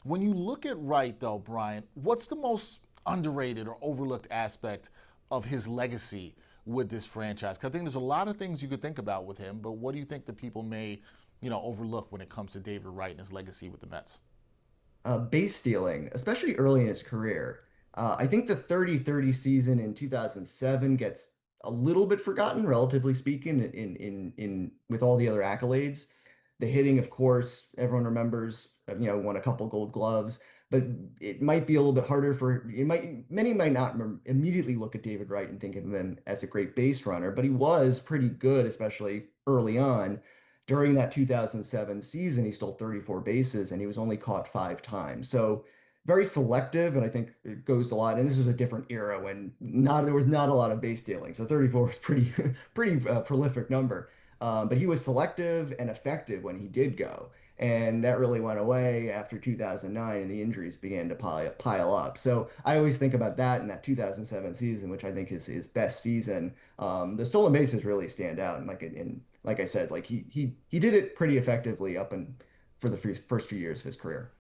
When you look at Wright, though, Brian, what's the most underrated or overlooked aspect of his legacy with this franchise? Because I think there's a lot of things you could think about with him, but what do you think that people may, overlook when it comes to David Wright and his legacy with the Mets? Base stealing, especially early in his career. I think the 30-30 season in 2007 gets a little bit forgotten, relatively speaking, in with all the other accolades. The hitting, of course, everyone remembers, won a couple Gold Gloves, but it might be a little bit harder for many might not immediately look at David Wright and think of him as a great base runner, but he was pretty good, especially early on. During that 2007 season, he stole 34 bases and he was only caught 5 times. So very selective, and I think it goes a lot. And this was a different era when not there was not a lot of base stealing, so 34 was pretty pretty prolific number. But he was selective and effective when he did go, and that really went away after 2009, and the injuries began to pile up. So I always think about that in that 2007 season, which I think is his best season. The stolen bases really stand out, and like I said, like he did it pretty effectively up and for the first few years of his career.